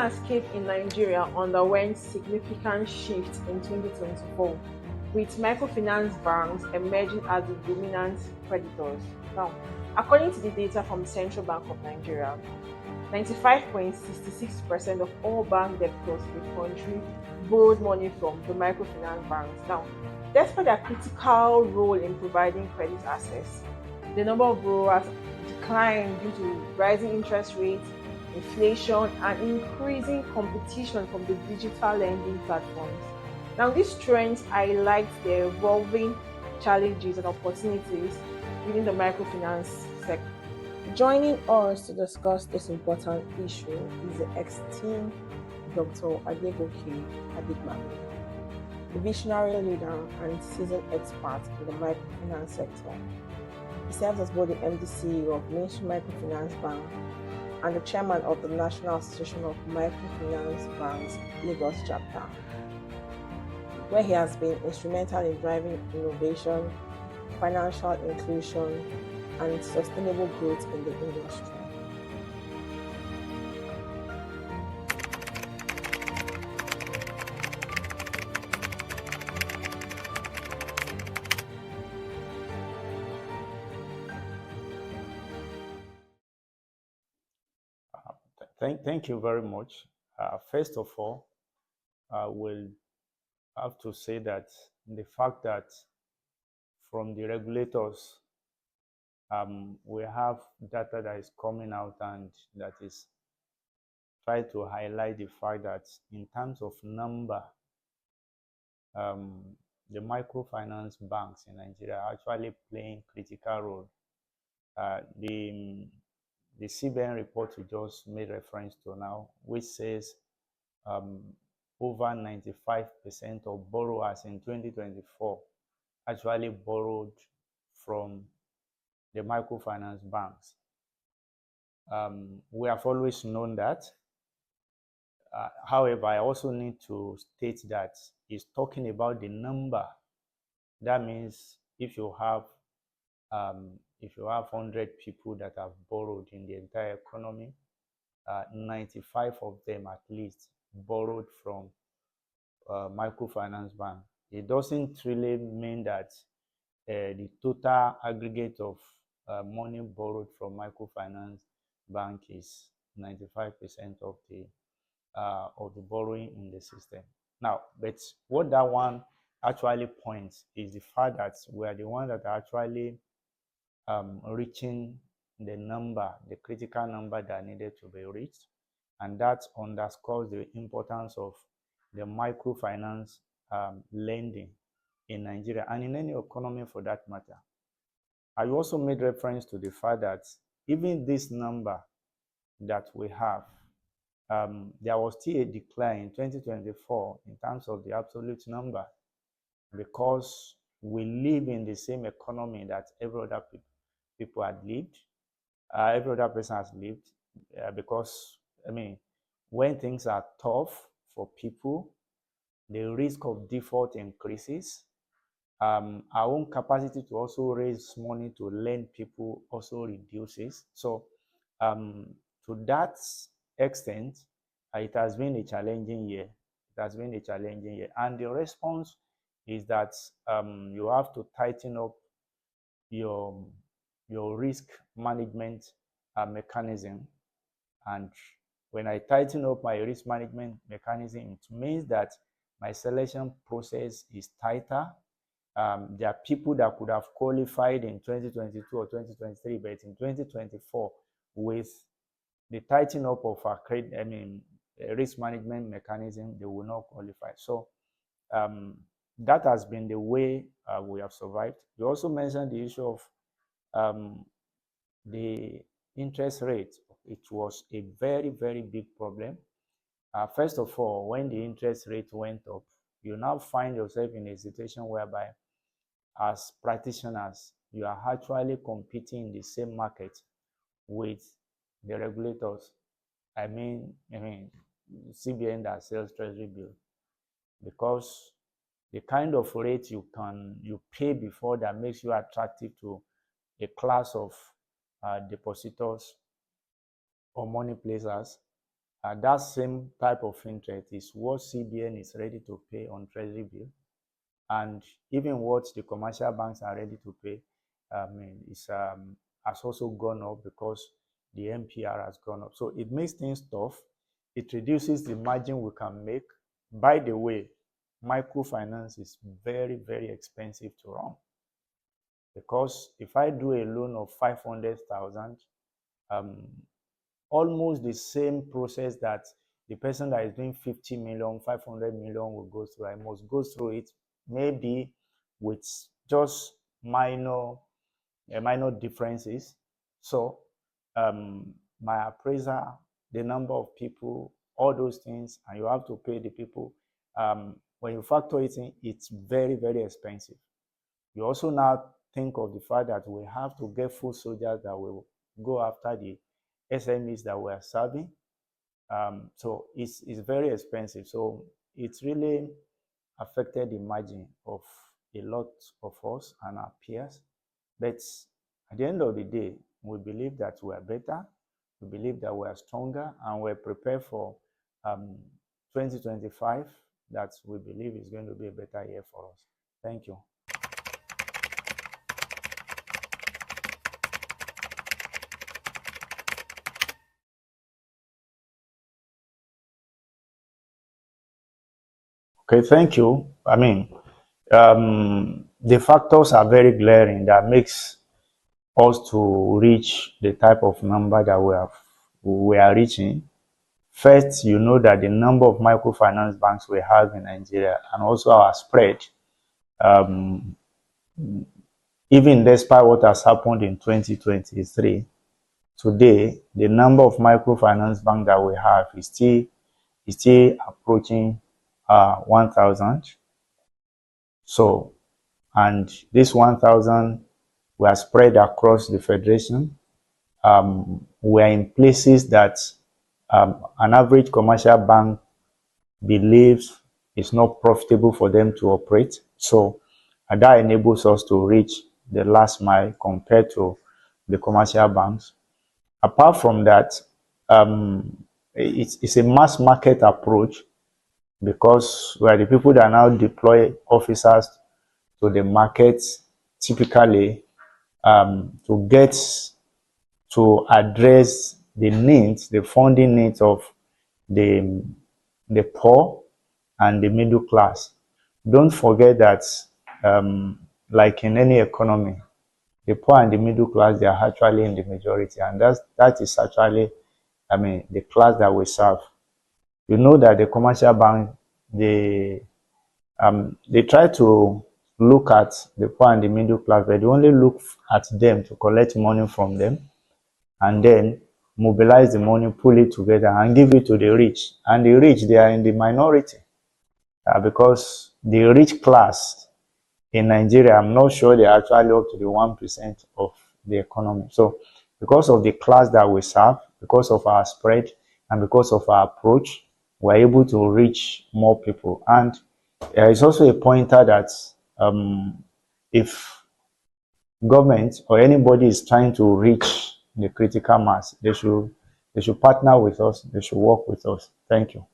landscape in Nigeria underwent significant shifts in 2024, with microfinance banks emerging as the dominant creditors. Now, according to the data from the Central Bank of Nigeria, 95.66% of all bank debtors in the country borrowed money from the microfinance banks. Now, despite their critical role in providing credit access, the number of borrowers declined due to rising interest rates, inflation, and increasing competition from the digital lending platforms. Now, these trends highlight the evolving challenges and opportunities within the microfinance sector. Joining us to discuss this important issue is the esteemed Dr. Adegoke Adegbami, a visionary leader and seasoned expert in the microfinance sector. He serves as both the MD CEO of Mainstream Microfinance Bank and the chairman of the National Association of Microfinance Banks Lagos chapter, where he has been instrumental in driving innovation, financial inclusion, and sustainable growth in the industry. Thank you very much. First of all, I will have to say that the fact that from the regulators, we have data that is coming out and that is try to highlight the fact that in terms of number, the microfinance banks in Nigeria are actually playing critical role. The CBN report we just made reference to now, which says over 95% of borrowers in 2024 actually borrowed from the microfinance banks. We have always known that. However, I also need to state that it's talking about the number. That means if you have 100 people that have borrowed in the entire economy, 95 of them at least borrowed from microfinance bank. It doesn't really mean that the total aggregate of money borrowed from microfinance bank is 95% of the borrowing in the system. Now, but what that one actually points is the fact that we are the ones that are actually reaching the number, the critical number that needed to be reached, and that underscores the importance of the microfinance lending in Nigeria and in any economy for that matter. I also made reference to the fact that even this number that we have, there was still a decline in 2024 in terms of the absolute number, because we live in the same economy that every other people had lived, every other person has lived, because, I mean, when things are tough for people, the risk of default increases. Our own capacity to also raise money to lend people also reduces. So to that extent, it has been a challenging year. It has been a challenging year. And the response is that you have to tighten up your risk management mechanism. And when I tighten up my risk management mechanism, it means that my selection process is tighter. There are people that could have qualified in 2022 or 2023, but in 2024, with the tightening up of our risk management mechanism, they will not qualify. So that has been the way we have survived. You also mentioned the issue of the interest rate. It was a very, very big problem. First of all, when the interest rate went up, you now find yourself in a situation whereby, as practitioners, you are actually competing in the same market with the regulators. I mean, CBN that sells treasury bill, because the kind of rate you pay before that makes you attractive to a class of depositors or money placers That same type of interest is what CBN is ready to pay on Treasury bill, and even what the commercial banks are ready to pay has also gone up because the MPR has gone up. So it makes things tough. It reduces the margin we can make. By the way, microfinance is very, very expensive to run, because if I do a loan of 500,000, um, almost the same process that the person that is doing 50 million, 500 million will go through. I must go through it, maybe with just minor differences. So my appraiser, the number of people, all those things, and you have to pay the people. When you factor it in, it's very, very expensive. You also now think of the fact that we have to get full soldiers that will go after the SMEs that we are serving. So it's very expensive. So it's really affected the margin of a lot of us and our peers. But at the end of the day, we believe that we are better, we believe that we are stronger, and we're prepared for 2025, that we believe is going to be a better year for us. Thank you. Okay, thank you. The factors are very glaring that makes us to reach the type of number that we are reaching. First, you know that the number of microfinance banks we have in Nigeria, and also our spread, um, even despite what has happened in 2023, today the number of microfinance banks that we have is still approaching 1,000. So, and this 1,000 were spread across the federation. We are in places that an average commercial bank believes it's not profitable for them to operate. So that enables us to reach the last mile compared to the commercial banks. Apart from that, it's a mass market approach, because we are the people that now deploy officers to the market, typically to get to address the needs, the funding needs of the, the poor and the middle class. Don't forget that, like in any economy, the poor and the middle class, they are actually in the majority, and that is actually, the class that we serve. You know that the commercial bank, they try to look at the poor and the middle class, but they only look at them to collect money from them, and then mobilize the money, pull it together, and give it to the rich. And the rich, they are in the minority, because the rich class in Nigeria, I'm not sure they're actually up to the 1% of the economy. So because of the class that we serve, because of our spread, and because of our approach, we're able to reach more people. And it's also a pointer that if government or anybody is trying to reach the critical mass, they should partner with us, they should work with us. Thank you.